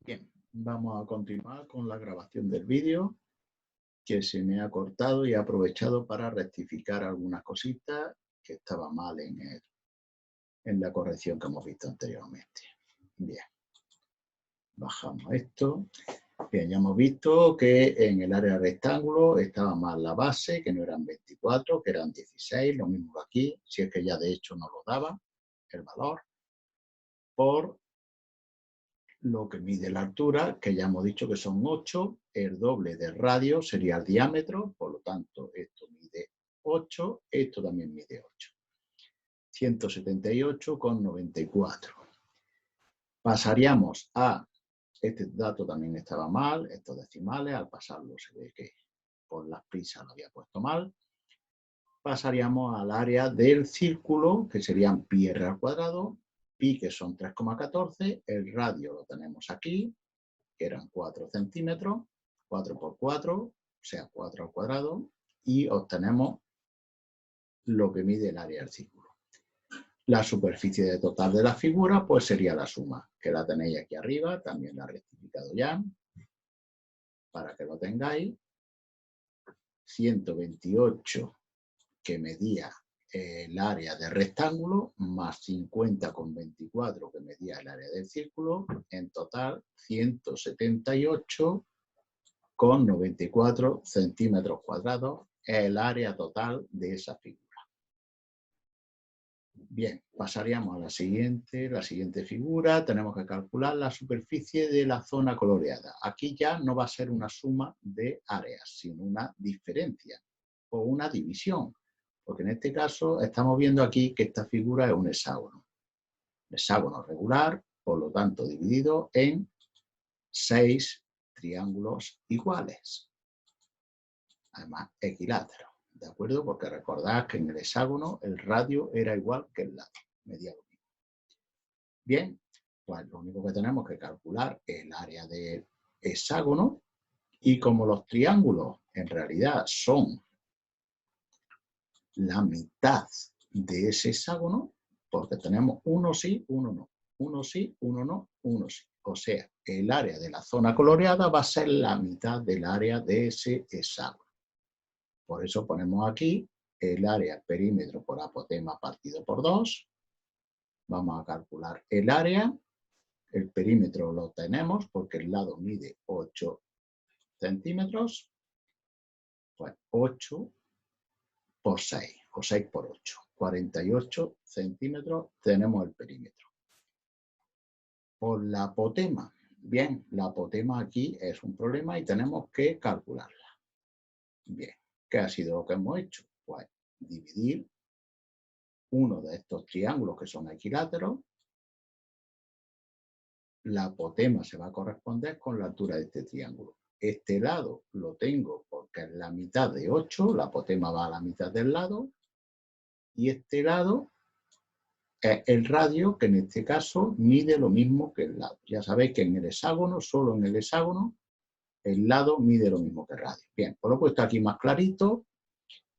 Bien, vamos a continuar con la grabación del vídeo que se me ha cortado y he aprovechado para rectificar algunas cositas que estaban mal en la corrección que hemos visto anteriormente. Bien, bajamos esto. Bien, ya hemos visto que en el área rectángulo estaba mal la base, que no eran 24, que eran 16, lo mismo que aquí, si es que ya de hecho no lo daba el valor, por lo que mide la altura, que ya hemos dicho que son 8, el doble del radio sería el diámetro, por lo tanto esto mide 8, esto también mide 8. 178,94. Pasaríamos a, este dato también estaba mal, estos decimales, al pasarlo se ve que por las prisas lo había puesto mal. Pasaríamos al área del círculo, que serían pi r al cuadrado, pi que son 3,14, el radio lo tenemos aquí, que eran 4 centímetros, 4 por 4, o sea, 4 al cuadrado, y obtenemos lo que mide el área del círculo. La superficie total de la figura, pues sería la suma, que la tenéis aquí arriba, también la he rectificado ya, para que lo tengáis. 128 que medía el área del rectángulo, más 50,24 que medía el área del círculo, en total 178,94 centímetros cuadrados es el área total de esa figura. Bien, pasaríamos a la siguiente figura. Tenemos que calcular la superficie de la zona coloreada. Aquí ya no va a ser una suma de áreas, sino una diferencia o una división. Porque en este caso estamos viendo aquí que esta figura es un hexágono. Hexágono regular, por lo tanto dividido en 6 triángulos iguales. Además, equilátero, ¿de acuerdo? Porque recordad que en el hexágono el radio era igual que el lado, medía lo mismo. Bien, pues lo único que tenemos que calcular es el área del hexágono y como los triángulos en realidad son la mitad de ese hexágono, porque tenemos uno sí, uno no, uno sí, uno no, uno sí. O sea, el área de la zona coloreada va a ser la mitad del área de ese hexágono. Por eso ponemos aquí el área perímetro por apotema partido por 2. Vamos a calcular el área. El perímetro lo tenemos porque el lado mide 8 centímetros. Pues 8 por 6, o 6 por 8. 48 centímetros tenemos el perímetro. Por la apotema. Bien, la apotema aquí es un problema y tenemos que calcularla. Bien, ¿qué ha sido lo que hemos hecho? Pues dividir uno de estos triángulos que son equiláteros. La apotema se va a corresponder con la altura de este triángulo. Este lado lo tengo porque es la mitad de 8, la apotema va a la mitad del lado, y este lado es el radio, que en este caso mide lo mismo que el lado. Ya sabéis que en el hexágono, solo en el hexágono, el lado mide lo mismo que el radio. Bien, pues lo he puesto aquí más clarito,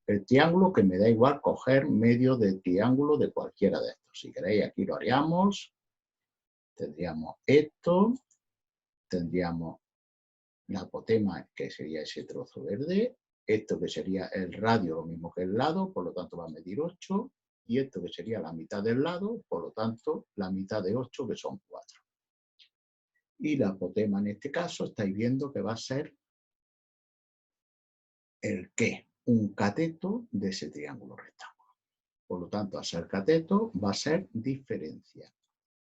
el triángulo, que me da igual coger medio del triángulo de cualquiera de estos. Si queréis, aquí lo haríamos. Tendríamos esto, tendríamos la apotema, que sería ese trozo verde, esto que sería el radio, lo mismo que el lado, por lo tanto va a medir 8, y esto que sería la mitad del lado, por lo tanto la mitad de 8, que son 4. Y la apotema en este caso estáis viendo que va a ser el ¿qué? Un cateto de ese triángulo rectángulo. Por lo tanto, al ser cateto va a ser diferencia.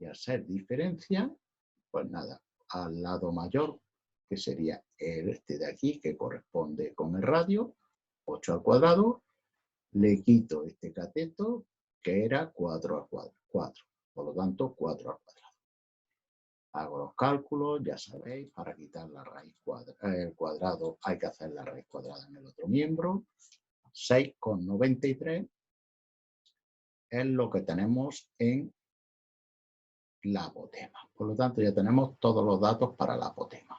Y al ser diferencia, pues nada, al lado mayor, que sería este de aquí, que corresponde con el radio, 8 al cuadrado, le quito este cateto, que era 4 al cuadrado. 4. Por lo tanto, 4 al cuadrado. Hago los cálculos, ya sabéis, para quitar la raíz cuadrado hay que hacer la raíz cuadrada en el otro miembro. 6,93 es lo que tenemos en la apotema. Por lo tanto, ya tenemos todos los datos para la apotema.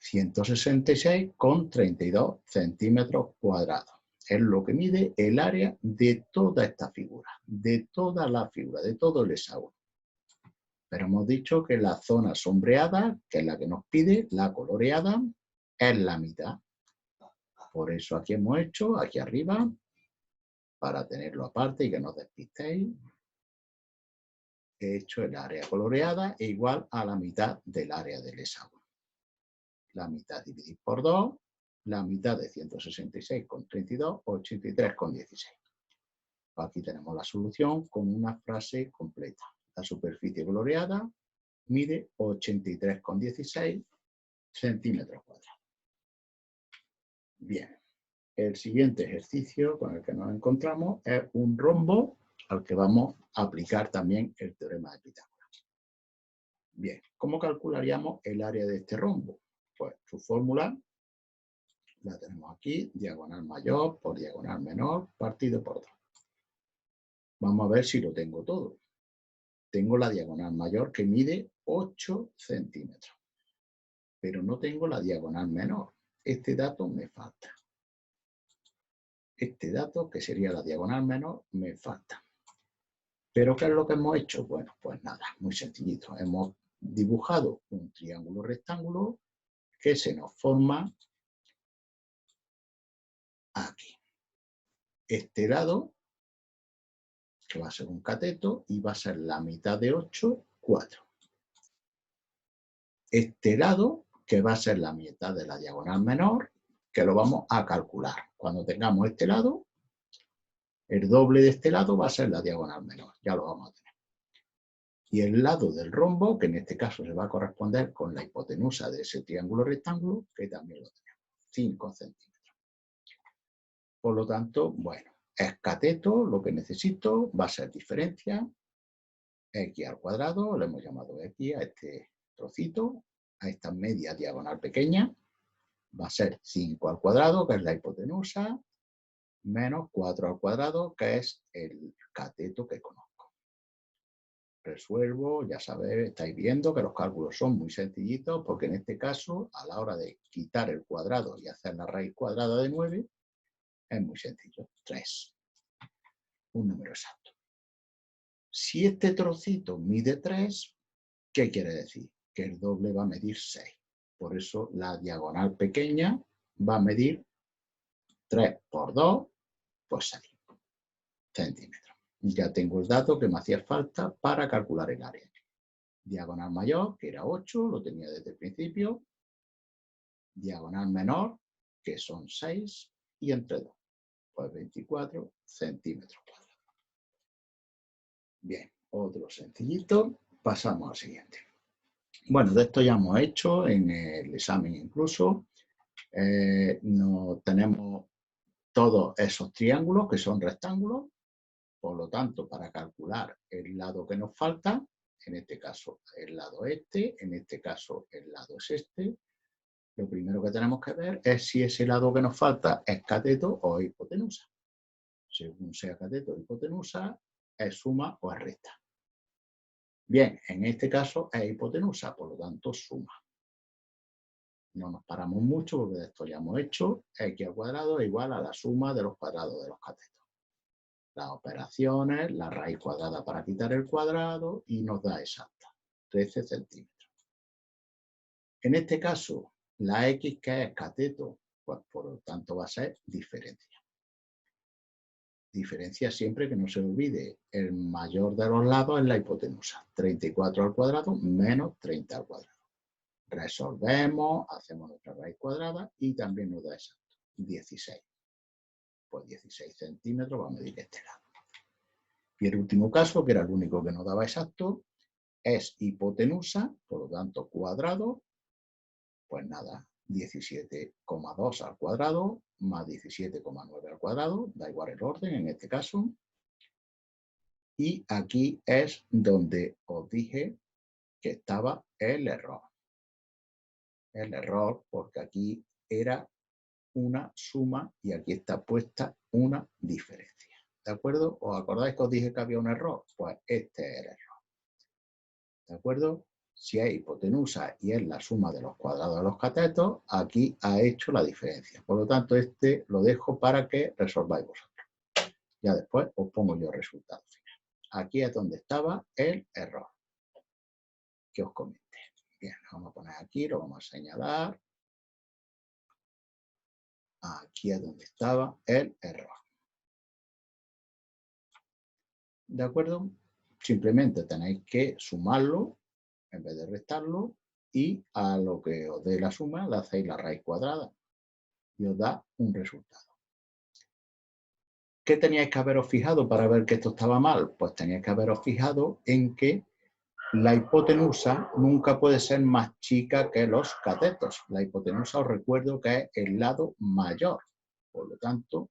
166,32 centímetros cuadrados. Es lo que mide el área de toda esta figura, de toda la figura, de todo el hexágono. Pero hemos dicho que la zona sombreada, que es la que nos pide, la coloreada, es la mitad. Por eso aquí hemos hecho, aquí arriba, para tenerlo aparte y que no os despistéis, he hecho el área coloreada e igual a la mitad del área del hexágono. La mitad dividir por 2, la mitad de 166,32, 83,16. Aquí tenemos la solución con una frase completa. La superficie coloreada mide 83,16 centímetros cuadrados. Bien, el siguiente ejercicio con el que nos encontramos es un rombo al que vamos a aplicar también el teorema de Pitágoras. Bien, ¿cómo calcularíamos el área de este rombo? Pues su fórmula la tenemos aquí, diagonal mayor por diagonal menor partido por 2. Vamos a ver si lo tengo todo. Tengo la diagonal mayor que mide 8 centímetros, pero no tengo la diagonal menor. Este dato me falta. Este dato, que sería la diagonal menor, me falta. ¿Pero qué es lo que hemos hecho? Bueno, pues nada, muy sencillito. Hemos dibujado un triángulo rectángulo que se nos forma aquí. Este lado, que va a ser un cateto, y va a ser la mitad de 8, 4. Este lado, que va a ser la mitad de la diagonal menor, que lo vamos a calcular. Cuando tengamos este lado, el doble de este lado va a ser la diagonal menor. Ya lo vamos a tener. Y el lado del rombo, que en este caso se va a corresponder con la hipotenusa de ese triángulo rectángulo, que también lo tenemos, 5 centímetros. Por lo tanto, bueno, es cateto, lo que necesito va a ser diferencia, x al cuadrado, le hemos llamado x a este trocito, a esta media diagonal pequeña, va a ser 5 al cuadrado, que es la hipotenusa, menos 4 al cuadrado, que es el cateto que conozco. Resuelvo, ya sabéis, estáis viendo que los cálculos son muy sencillitos, porque en este caso, a la hora de quitar el cuadrado y hacer la raíz cuadrada de 9, es muy sencillo, 3. Un número exacto. Si este trocito mide 3, ¿qué quiere decir? Que el doble va a medir 6. Por eso la diagonal pequeña va a medir 3 por 2, pues 6 centímetros. Ya tengo el dato que me hacía falta para calcular el área. Diagonal mayor, que era 8, lo tenía desde el principio. Diagonal menor, que son 6, y entre 2, pues 24 centímetros cuadrados. Bien, otro sencillito. Pasamos al siguiente. Bueno, de esto ya hemos hecho en el examen incluso. No tenemos todos esos triángulos que son rectángulos. Por lo tanto, para calcular el lado que nos falta, en este caso el lado este, en este caso el lado es este, lo primero que tenemos que ver es si ese lado que nos falta es cateto o hipotenusa. Según sea cateto o hipotenusa, es suma o es recta. Bien, en este caso es hipotenusa, por lo tanto suma. No nos paramos mucho porque de esto ya hemos hecho x al cuadrado es igual a la suma de los cuadrados de los catetos. Las operaciones, la raíz cuadrada para quitar el cuadrado y nos da exacta, 13 centímetros. En este caso, la x que es cateto, pues por lo tanto va a ser diferencia. Diferencia siempre que no se olvide, el mayor de los lados es la hipotenusa, 34 al cuadrado menos 30 al cuadrado. Resolvemos, hacemos nuestra raíz cuadrada y también nos da exacto, 16. Pues 16 centímetros va a medir este lado. Y el último caso, que era el único que nos daba exacto, es hipotenusa, por lo tanto cuadrado, pues nada, 17,2 al cuadrado más 17,9 al cuadrado, da igual el orden en este caso. Y aquí es donde os dije que estaba el error. El error porque aquí era una suma y aquí está puesta una diferencia. ¿De acuerdo? ¿Os acordáis que os dije que había un error? Pues este es el error. ¿De acuerdo? Si es hipotenusa y es la suma de los cuadrados de los catetos, aquí ha hecho la diferencia. Por lo tanto, este lo dejo para que resolváis vosotros. Ya después os pongo yo el resultado final. Aquí es donde estaba el error. que os comenté. Bien, lo vamos a poner aquí, lo vamos a señalar. Aquí es donde estaba el error. ¿De acuerdo? Simplemente tenéis que sumarlo en vez de restarlo y a lo que os dé la suma le hacéis la raíz cuadrada y os da un resultado. ¿Qué teníais que haberos fijado para ver que esto estaba mal? Pues teníais que haberos fijado en que la hipotenusa nunca puede ser más chica que los catetos. La hipotenusa os recuerdo que es el lado mayor. Por lo tanto,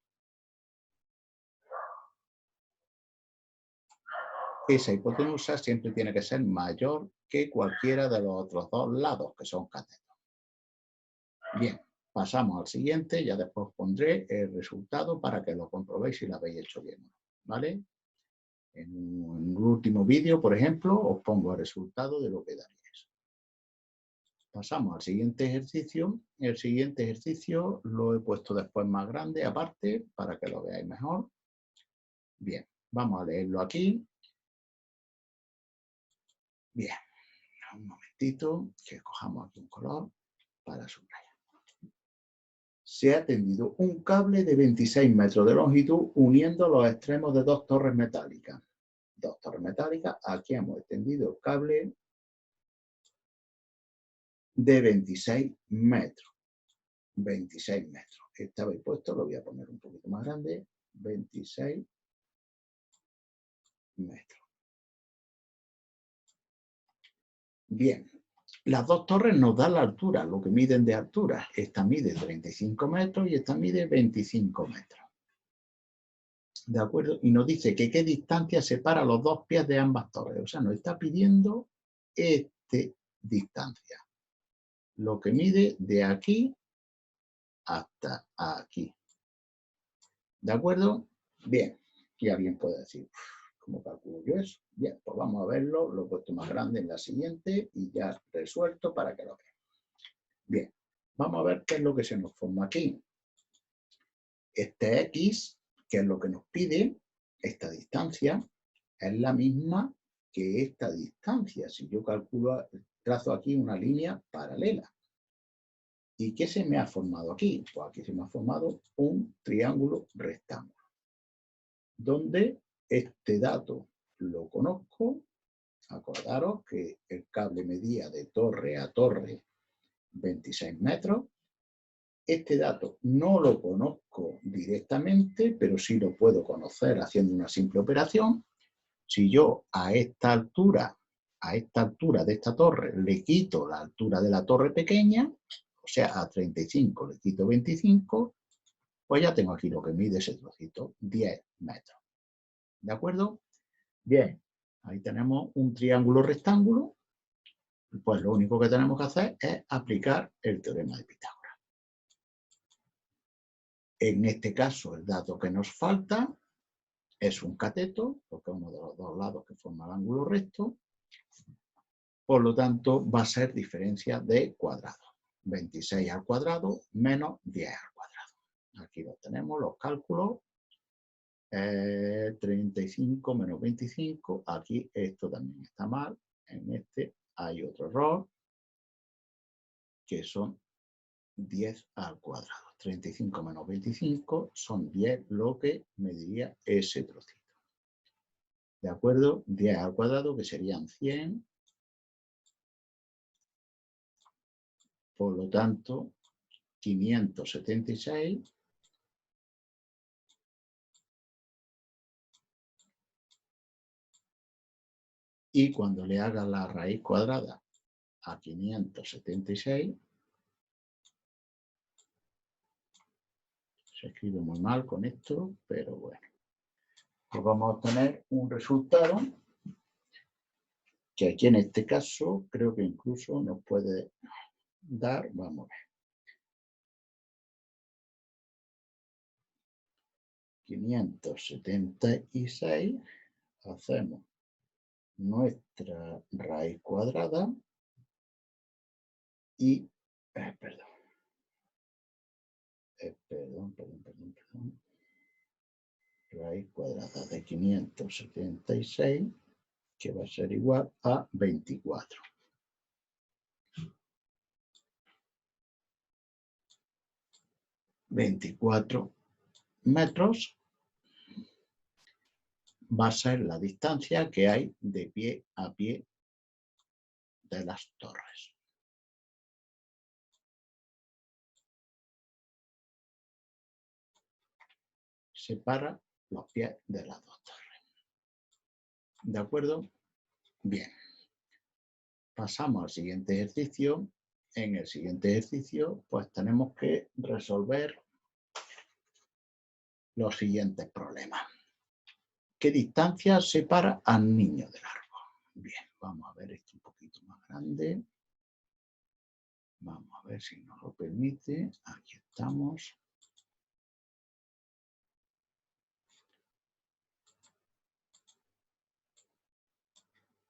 esa hipotenusa siempre tiene que ser mayor que cualquiera de los otros dos lados, que son catetos. Bien, pasamos al siguiente, ya después pondré el resultado para que lo comprobéis si lo habéis hecho bien, ¿vale? En un último vídeo, por ejemplo, os pongo el resultado de lo que daríais. Pasamos al siguiente ejercicio. El siguiente ejercicio lo he puesto después más grande, aparte, para que lo veáis mejor. Bien, vamos a leerlo aquí. Bien, un momentito, que cojamos aquí un color para subrayar. Se ha tendido un cable de 26 metros de longitud uniendo los extremos de dos torres metálicas. Dos torres metálicas, aquí hemos extendido el cable de 26 metros. 26 metros. Estaba ahí puesto, lo voy a poner un poquito más grande. 26 metros. Bien, las dos torres nos dan la altura, lo que miden de altura. Esta mide 35 metros y esta mide 25 metros. ¿De acuerdo? Y nos dice que qué distancia separa los dos pies de ambas torres. O sea, nos está pidiendo distancia. Lo que mide de aquí hasta aquí. ¿De acuerdo? Bien. Y alguien puede decir, ¿cómo calculo yo eso? Bien, pues vamos a verlo. Lo he puesto más grande en la siguiente y ya resuelto para que lo vean. Bien, vamos a ver qué es lo que se nos forma aquí. Este X, que es lo que nos pide, esta distancia, es la misma que esta distancia. Si yo calculo, trazo aquí una línea paralela. ¿Y qué se me ha formado aquí? Pues aquí se me ha formado un triángulo rectángulo, donde este dato lo conozco. Acordaros que el cable medía de torre a torre 26 metros. Este dato no lo conozco directamente, pero sí lo puedo conocer haciendo una simple operación. Si yo a esta altura de esta torre le quito la altura de la torre pequeña, o sea, a 35 le quito 25, pues ya tengo aquí lo que mide ese trocito, 10 metros. ¿De acuerdo? Bien, ahí tenemos un triángulo rectángulo. Pues lo único que tenemos que hacer es aplicar el teorema de Pitágoras. En este caso, el dato que nos falta es un cateto, porque es uno de los dos lados que forma el ángulo recto. Por lo tanto, va a ser diferencia de cuadrado. 26 al cuadrado menos 10 al cuadrado. Aquí lo tenemos, los cálculos. 35 menos 25. Aquí esto también está mal. En este hay otro error, que son 10 al cuadrado. 35 menos 25 son 10, lo que mediría ese trocito. ¿De acuerdo? 10 al cuadrado, que serían 100. Por lo tanto, 576. Y cuando le haga la raíz cuadrada a 576, se escribe muy mal con esto, pero bueno. Pues vamos a obtener un resultado que aquí en este caso creo que incluso nos puede dar, vamos a ver, 576, hacemos nuestra raíz cuadrada y, perdón, raíz cuadrada de 576, que va a ser igual a 24. 24 metros va a ser la distancia que hay de pie a pie de las torres. Separa los pies de las dos torres. ¿De acuerdo? Bien. Pasamos al siguiente ejercicio. En el siguiente ejercicio, pues tenemos que resolver los siguientes problemas. ¿Qué distancia separa al niño del árbol? Bien, vamos a ver esto un poquito más grande. Vamos a ver si nos lo permite. Aquí estamos.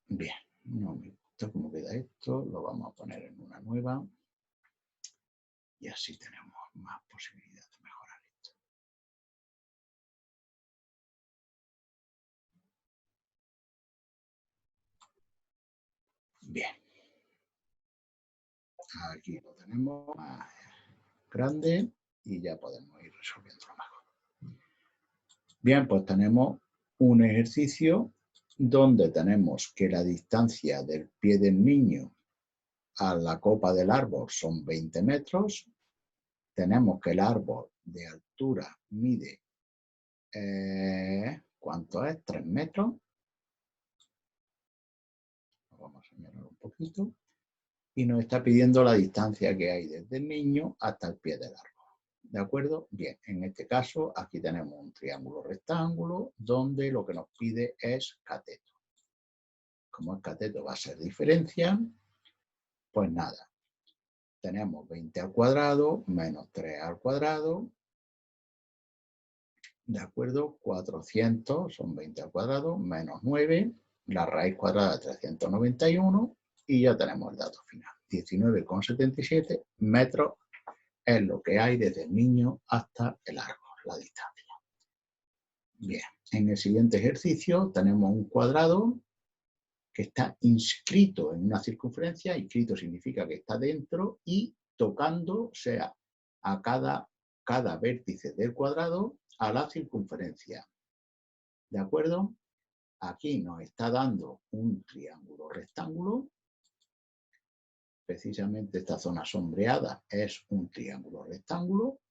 Bien, no me gusta cómo queda esto. Lo vamos a poner en una nueva. Y así tenemos más posibilidad de mejorar esto. Bien. Aquí lo tenemos más grande y ya podemos ir resolviéndolo mejor. Bien, pues tenemos un ejercicio donde tenemos que la distancia del pie del niño a la copa del árbol son 20 metros. Tenemos que el árbol de altura mide, ¿cuánto es? 3 metros. Vamos a señalar un poquito. Y nos está pidiendo la distancia que hay desde el niño hasta el pie del árbol. ¿De acuerdo? Bien, en este caso aquí tenemos un triángulo rectángulo donde lo que nos pide es cateto. Como el cateto va a ser diferencia, pues nada. Tenemos 20 al cuadrado menos 3 al cuadrado. ¿De acuerdo? 400 son 20 al cuadrado menos 9. La raíz cuadrada de 391 y ya tenemos el dato final. 19,77 metros es lo que hay desde el niño hasta el árbol, la distancia. Bien, en el siguiente ejercicio tenemos un cuadrado que está inscrito en una circunferencia. Inscrito significa que está dentro y tocando, o sea, a cada vértice del cuadrado a la circunferencia. ¿De acuerdo? Aquí nos está dando un triángulo rectángulo. Precisamente esta zona sombreada es un triángulo rectángulo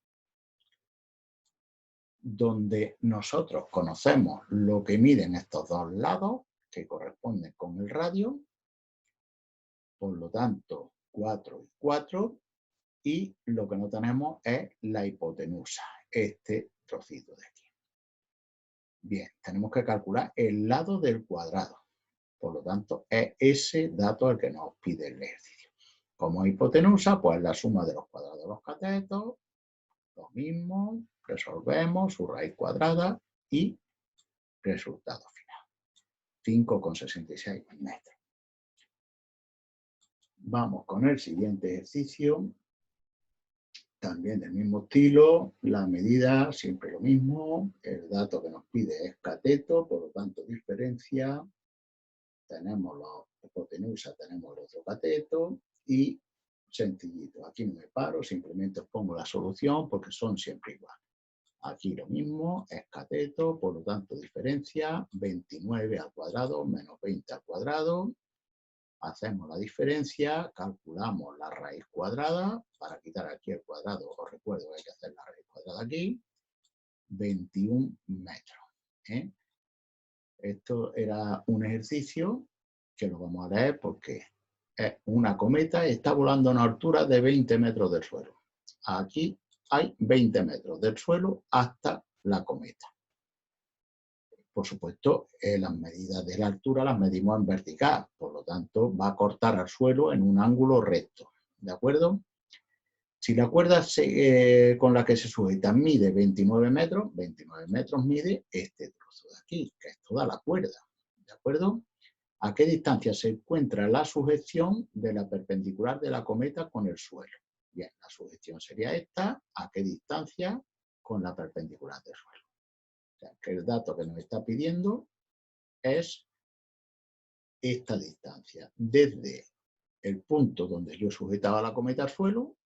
donde nosotros conocemos lo que miden estos dos lados, que corresponden con el radio, por lo tanto 4 y 4, y lo que no tenemos es la hipotenusa, este trocito de aquí. Bien, tenemos que calcular el lado del cuadrado, por lo tanto es ese dato el que nos pide el ejercicio. Como hipotenusa, pues la suma de los cuadrados de los catetos, lo mismo, resolvemos su raíz cuadrada y resultado final. 5,66 metros. Vamos con el siguiente ejercicio. También del mismo estilo, la medida siempre lo mismo. El dato que nos pide es cateto, por lo tanto diferencia. Tenemos la hipotenusa, tenemos el otro cateto y sencillito. Aquí no me paro, simplemente os pongo la solución porque son siempre iguales. Aquí lo mismo, es cateto, por lo tanto diferencia 29 al cuadrado menos 20 al cuadrado. Hacemos la diferencia, calculamos la raíz cuadrada. Para quitar aquí el cuadrado, os recuerdo que hay que hacer la raíz cuadrada aquí. 21 metros. Esto era un ejercicio que lo vamos a leer porque es una cometa y está volando a una altura de 20 metros del suelo. Aquí hay 20 metros del suelo hasta la cometa. Por supuesto, las medidas de la altura las medimos en vertical, por lo tanto va a cortar al suelo en un ángulo recto. ¿De acuerdo? Si la cuerda con la que se sujeta mide 29 metros mide este trozo de aquí, que es toda la cuerda. ¿De acuerdo? ¿A qué distancia se encuentra la sujeción de la perpendicular de la cometa con el suelo? Bien, la sujeción sería esta. ¿A qué distancia? Con la perpendicular del suelo. O sea, que el dato que nos está pidiendo es esta distancia. Desde el punto donde yo sujetaba la cometa al suelo,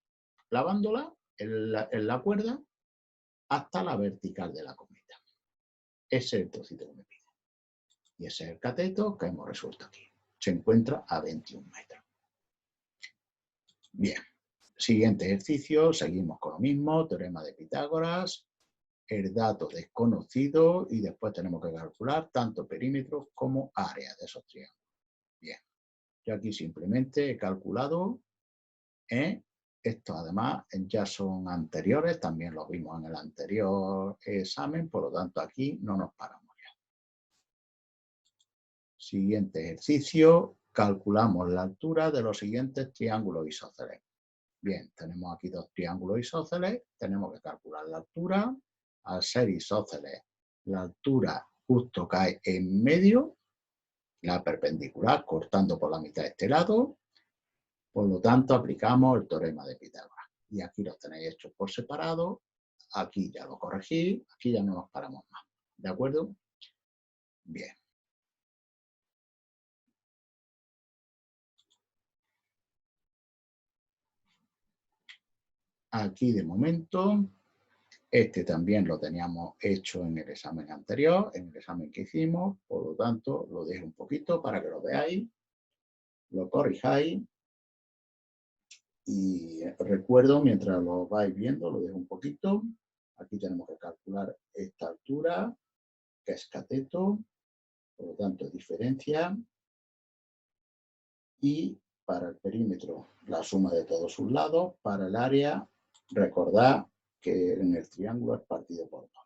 clavándola en la cuerda, hasta la vertical de la cometa. Ese es el trocito que me pide. Y ese es el cateto que hemos resuelto aquí. Se encuentra a 21 metros. Bien. Siguiente ejercicio, seguimos con lo mismo, teorema de Pitágoras, el dato desconocido y después tenemos que calcular tanto perímetros como áreas de esos triángulos. Bien, yo aquí simplemente he calculado, estos además ya son anteriores, también los vimos en el anterior examen, por lo tanto aquí no nos paramos ya. Siguiente ejercicio, calculamos la altura de los siguientes triángulos isósceles. Bien, tenemos aquí dos triángulos isósceles, tenemos que calcular la altura. Al ser isósceles, la altura justo cae en medio, la perpendicular, cortando por la mitad este lado. Por lo tanto, aplicamos el teorema de Pitágoras. Y aquí los tenéis hechos por separado. Aquí ya lo corregí, aquí ya no nos paramos más. ¿De acuerdo? Bien. Aquí de momento, este también lo teníamos hecho en el examen anterior, en el examen que hicimos, por lo tanto lo dejo un poquito para que lo veáis, lo corrijáis y recuerdo mientras lo vais viendo, lo dejo un poquito. Aquí tenemos que calcular esta altura, que es cateto, por lo tanto diferencia, y para el perímetro la suma de todos sus lados, para el área recordad que en el triángulo es partido por 2.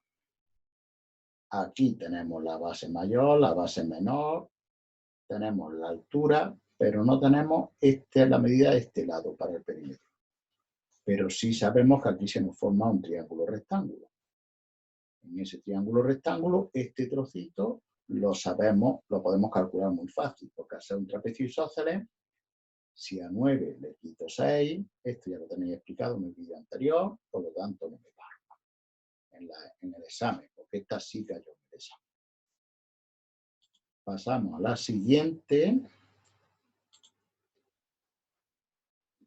Aquí tenemos la base mayor, la base menor, tenemos la altura, pero no tenemos la medida de este lado para el perímetro. Pero sí sabemos que aquí se nos forma un triángulo rectángulo. En ese triángulo rectángulo, este trocito lo sabemos, lo podemos calcular muy fácil, porque al ser un trapecio isósceles, si a 9 le quito 6, esto ya lo tenéis explicado en el vídeo anterior, por lo tanto no me paro en el examen, porque esta sí cayó en el examen. Pasamos a la siguiente,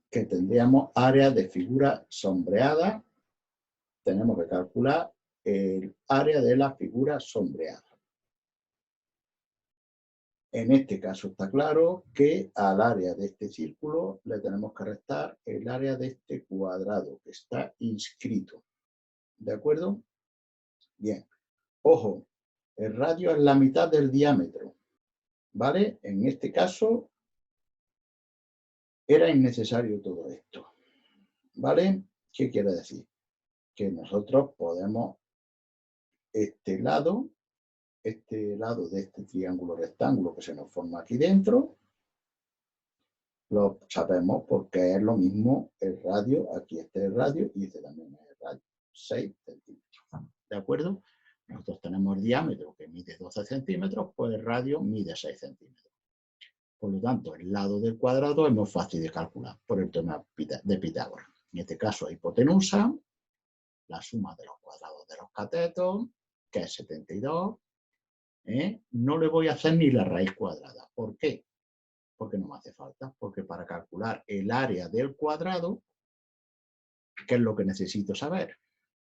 que tendríamos área de figura sombreada. Tenemos que calcular el área de la figura sombreada. En este caso está claro que al área de este círculo le tenemos que restar el área de este cuadrado que está inscrito. ¿De acuerdo? Bien. Ojo, el radio es la mitad del diámetro. ¿Vale? En este caso era innecesario todo esto. ¿Vale? ¿Qué quiere decir? Que nosotros podemos este lado de este triángulo rectángulo que se nos forma aquí dentro, lo sabemos porque es lo mismo el radio, aquí este es el radio y este también es el radio, 6 centímetros. ¿De acuerdo? Nosotros tenemos el diámetro que mide 12 centímetros, pues el radio mide 6 centímetros. Por lo tanto, el lado del cuadrado es muy fácil de calcular por el teorema de Pitágoras. En este caso, hipotenusa, la suma de los cuadrados de los catetos, que es 72, no le voy a hacer ni la raíz cuadrada. ¿Por qué? Porque no me hace falta. Porque para calcular el área del cuadrado, ¿qué es lo que necesito saber?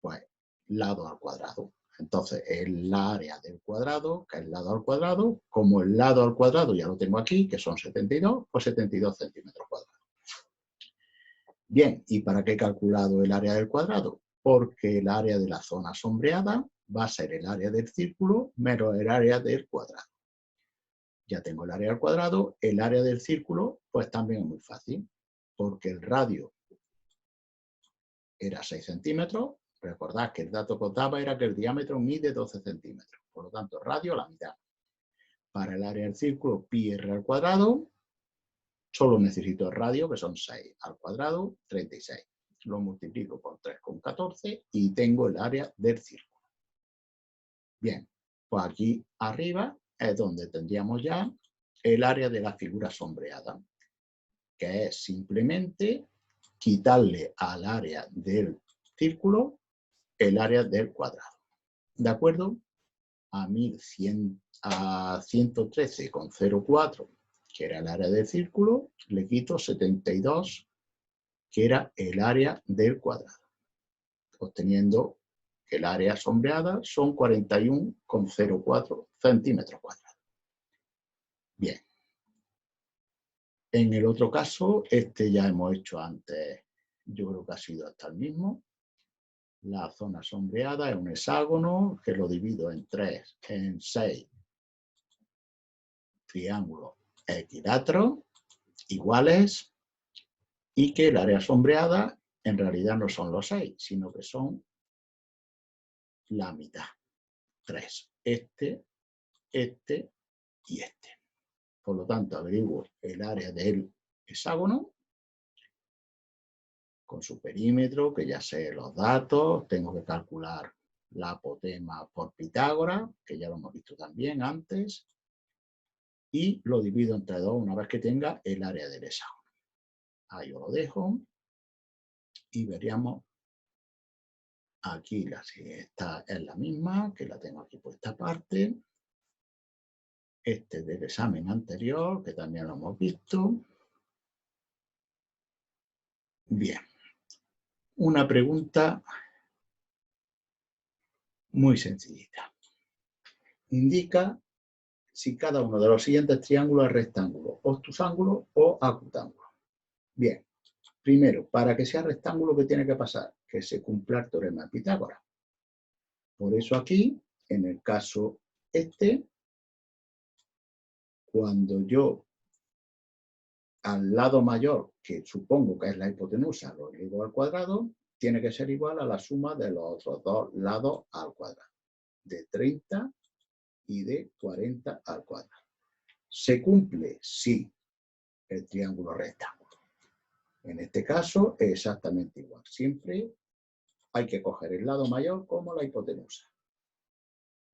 Pues lado al cuadrado. Entonces, el área del cuadrado, que es lado al cuadrado, como el lado al cuadrado ya lo tengo aquí, que son 72, pues 72 centímetros cuadrados. Bien, ¿y para qué he calculado el área del cuadrado? Porque el área de la zona sombreada va a ser el área del círculo menos el área del cuadrado. Ya tengo el área al cuadrado, el área del círculo, pues también es muy fácil, porque el radio era 6 centímetros, recordad que el dato que os daba era que el diámetro mide 12 centímetros, por lo tanto radio la mitad. Para el área del círculo, pi r al cuadrado, solo necesito el radio, que son 6 al cuadrado, 36. Lo multiplico por 3,14 y tengo el área del círculo. Bien, pues aquí arriba es donde tendríamos ya el área de la figura sombreada, que es simplemente quitarle al área del círculo el área del cuadrado. ¿De acuerdo? A 113,04, que era el área del círculo, le quito 72, que era el área del cuadrado, obteniendo que el área sombreada son 41,04 centímetros cuadrados. Bien. En el otro caso, este ya hemos hecho antes, yo creo que ha sido hasta el mismo. La zona sombreada es un hexágono que lo divido en 6 triángulos equiláteros iguales y que el área sombreada en realidad no son los 6, sino que son la mitad. 3. Este y este. Por lo tanto, averiguo el área del hexágono con su perímetro, que ya sé los datos, tengo que calcular la apotema por Pitágoras, que ya lo hemos visto también antes, y lo divido entre 2 una vez que tenga el área del hexágono. Ahí os lo dejo y veríamos aquí, esta es la misma, que la tengo aquí puesta aparte. Este del examen anterior, que también lo hemos visto. Bien. Una pregunta muy sencillita. Indica si cada uno de los siguientes triángulos es rectángulo, obtusángulo o acutángulo. Bien, primero, para que sea rectángulo, ¿qué tiene que pasar? Que se cumpla el teorema de Pitágoras. Por eso aquí, en el caso este, cuando yo al lado mayor, que supongo que es la hipotenusa, lo elevo al cuadrado, tiene que ser igual a la suma de los otros dos lados al cuadrado, de 30 y de 40 al cuadrado. ¿Se cumple? Sí, el triángulo rectángulo. En este caso es exactamente igual. Siempre hay que coger el lado mayor como la hipotenusa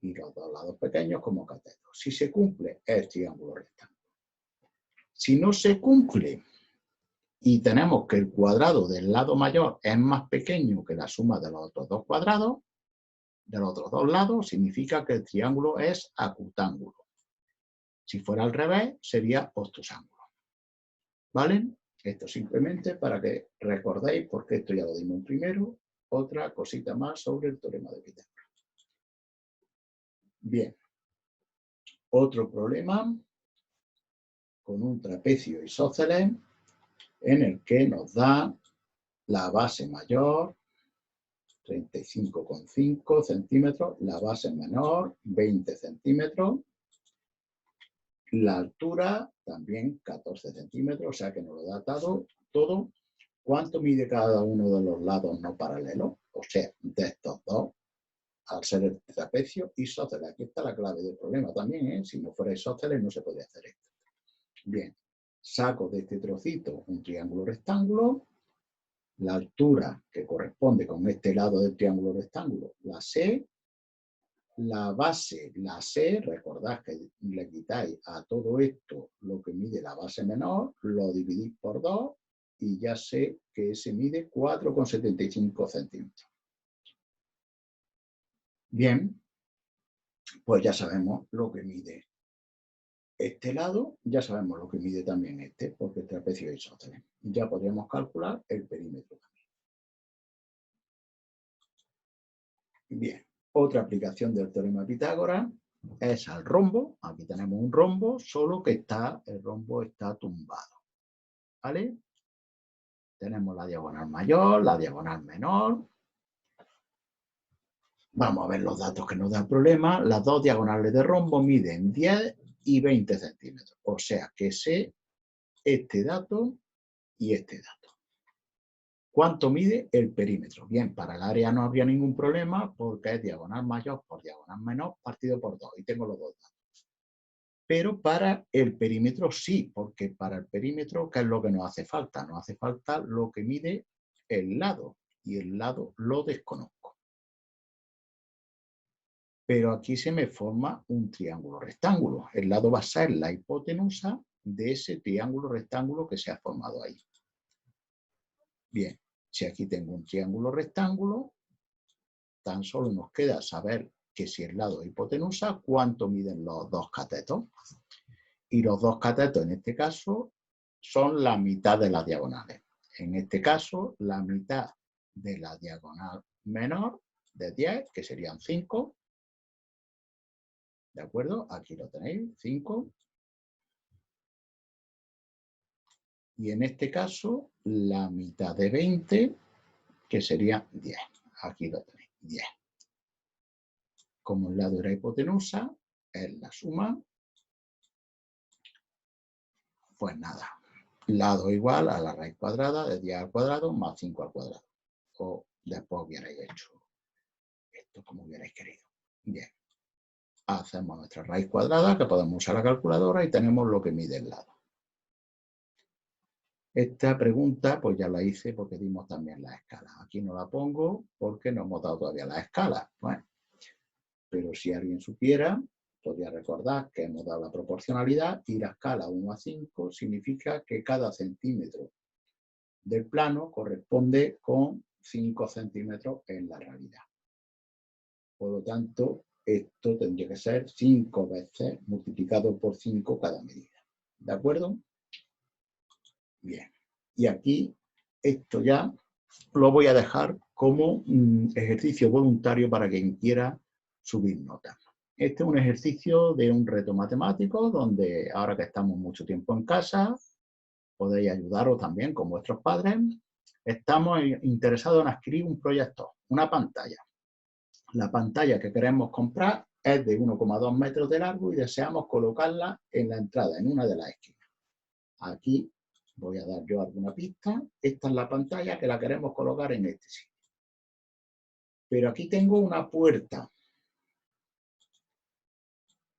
y los dos lados pequeños como catetos. Si se cumple, es triángulo rectángulo. Si no se cumple y tenemos que el cuadrado del lado mayor es más pequeño que la suma de los otros dos cuadrados, de los otros dos lados, significa que el triángulo es acutángulo. Si fuera al revés, sería obtusángulo. ¿Vale? Esto simplemente para que recordéis, porque esto ya lo dimos primero, otra cosita más sobre el teorema de Pitágoras. Bien. Otro problema con un trapecio isósceles en el que nos da la base mayor, 35,5 centímetros, la base menor, 20 centímetros, la altura también 14 centímetros, o sea que nos lo da todo. ¿Cuánto mide cada uno de los lados no paralelos? O sea, de estos dos, al ser el trapecio isósceles. Aquí está la clave del problema también, ¿eh? Si no fuera isósceles no se podría hacer esto. Bien, saco de este trocito un triángulo rectángulo, la altura que corresponde con este lado del triángulo rectángulo la sé, la base la sé, recordad que le quitáis a todo esto lo que mide la base menor, lo dividís por 2 y ya sé que ese mide 4,75 centímetros. Bien, pues ya sabemos lo que mide este lado, ya sabemos lo que mide también este, porque el trapecio es isósceles. Ya podríamos calcular el perímetro también. Bien, otra aplicación del teorema de Pitágoras es al rombo. Aquí tenemos un rombo, solo que el rombo está tumbado. ¿Vale? Tenemos la diagonal mayor, la diagonal menor. Vamos a ver los datos que nos da el problema. Las dos diagonales de rombo miden 10 y 20 centímetros. O sea que sé este dato y este dato. ¿Cuánto mide el perímetro? Bien, para el área no habría ningún problema porque es diagonal mayor por diagonal menor partido por 2 y tengo los dos datos. Pero para el perímetro sí, porque para el perímetro, ¿qué es lo que nos hace falta? Nos hace falta lo que mide el lado y el lado lo desconozco. Pero aquí se me forma un triángulo rectángulo. El lado va a ser la hipotenusa de ese triángulo rectángulo que se ha formado ahí. Bien, si aquí tengo un triángulo rectángulo, tan solo nos queda saber que si el lado es hipotenusa, ¿cuánto miden los dos catetos? Y los dos catetos en este caso son la mitad de las diagonales. En este caso, la mitad de la diagonal menor de 10, que serían 5. ¿De acuerdo? Aquí lo tenéis, 5. Y en este caso, la mitad de 20, que sería 10. Aquí lo tenéis, 10. Como el lado de la hipotenusa es la suma, pues nada, lado igual a la raíz cuadrada de 10 al cuadrado más 5 al cuadrado. O después hubierais hecho esto como hubierais querido. Bien. Hacemos nuestra raíz cuadrada, que podemos usar la calculadora, y tenemos lo que mide el lado. Esta pregunta pues ya la hice porque dimos también la escala. Aquí no la pongo porque no hemos dado todavía la escala. Bueno, pero si alguien supiera, podría recordar que hemos dado la proporcionalidad y la escala 1 a 5 significa que cada centímetro del plano corresponde con 5 centímetros en la realidad. Por lo tanto, esto tendría que ser 5 veces multiplicado por 5 cada medida. ¿De acuerdo? Bien. Y aquí, esto ya lo voy a dejar como ejercicio voluntario para quien quiera subir notas. Este es un ejercicio de un reto matemático donde ahora que estamos mucho tiempo en casa, podéis ayudaros también con vuestros padres. Estamos interesados en adquirir un proyector, una pantalla. La pantalla que queremos comprar es de 1,2 metros de largo y deseamos colocarla en la entrada, en una de las esquinas. Aquí voy a dar yo alguna pista. Esta es la pantalla que la queremos colocar en este sitio. Pero aquí tengo una puerta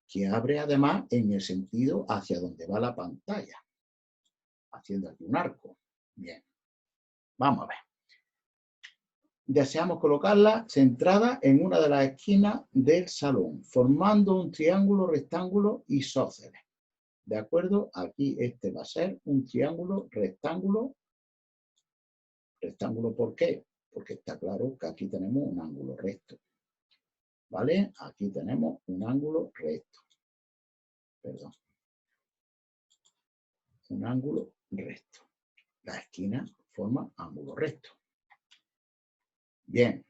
que abre además en el sentido hacia donde va la pantalla, haciendo aquí un arco. Bien, vamos a ver. Deseamos colocarla centrada en una de las esquinas del salón, formando un triángulo, rectángulo isósceles. ¿De acuerdo? Aquí este va a ser un triángulo, rectángulo. ¿Rectángulo por qué? Porque está claro que aquí tenemos un ángulo recto. ¿Vale? Aquí tenemos un ángulo recto. Perdón. Un ángulo recto. La esquina forma ángulo recto. Bien.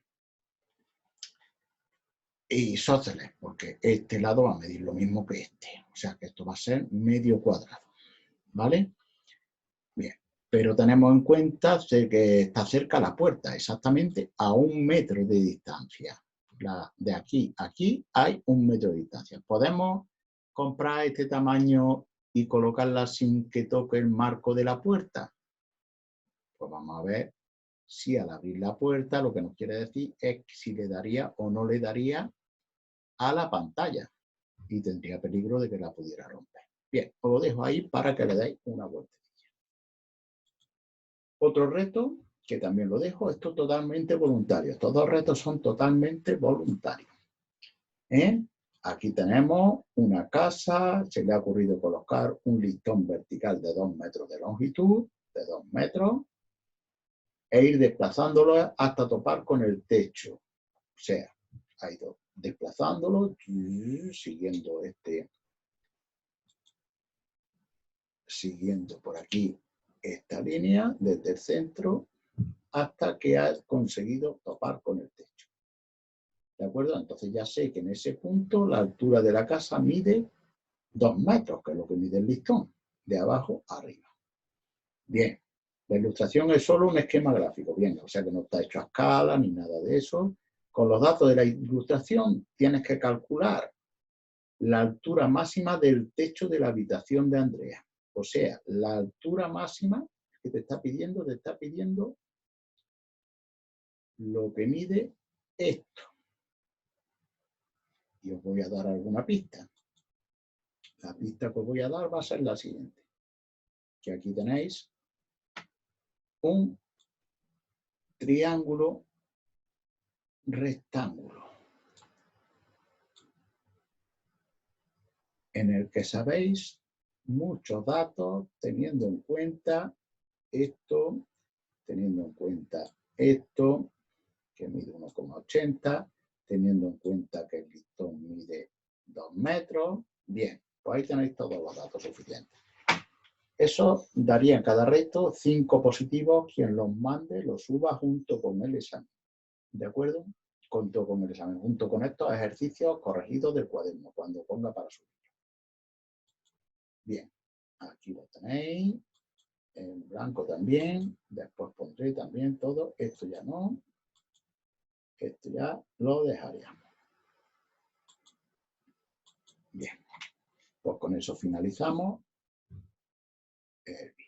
Y isósceles, porque este lado va a medir lo mismo que este. O sea que esto va a ser medio cuadrado. ¿Vale? Bien. Pero tenemos en cuenta que está cerca la puerta, exactamente a 1 metro de distancia. De aquí a aquí hay 1 metro de distancia. ¿Podemos comprar este tamaño y colocarla sin que toque el marco de la puerta? Pues vamos a ver si al abrir la puerta lo que nos quiere decir es si le daría o no le daría a la pantalla y tendría peligro de que la pudiera romper. Bien, os lo dejo ahí para que le deis una vuelta. Otro reto, que también lo dejo, esto totalmente voluntario. Estos dos retos son totalmente voluntarios. Aquí tenemos una casa, se le ha ocurrido colocar un listón vertical de 2 metros de longitud, de 2 metros, e ir desplazándolo hasta topar con el techo. O sea, ha ido desplazándolo, siguiendo por aquí esta línea desde el centro hasta que ha conseguido topar con el techo. ¿De acuerdo? Entonces ya sé que en ese punto la altura de la casa mide 2 metros, que es lo que mide el listón, de abajo a arriba. Bien, la ilustración es solo un esquema gráfico, bien, o sea que no está hecho a escala ni nada de eso. Con los datos de la ilustración tienes que calcular la altura máxima del techo de la habitación de Andrea. O sea, la altura máxima que te está pidiendo lo que mide esto. Y os voy a dar alguna pista. La pista que os voy a dar va a ser la siguiente. Que aquí tenéis un triángulo rectángulo en el que sabéis muchos datos teniendo en cuenta esto, teniendo en cuenta esto, que mide 1,80, teniendo en cuenta que el listón mide 2 metros. Bien, pues ahí tenéis todos los datos suficientes. Eso daría en cada reto 5 positivos. Quien los mande, los suba junto con el examen. ¿De acuerdo? junto con el examen, junto con estos ejercicios corregidos del cuaderno, cuando ponga para subir. Bien, aquí lo tenéis, en blanco también, después pondré también todo, esto ya no, esto ya lo dejaríamos. Bien, pues con eso finalizamos el vídeo.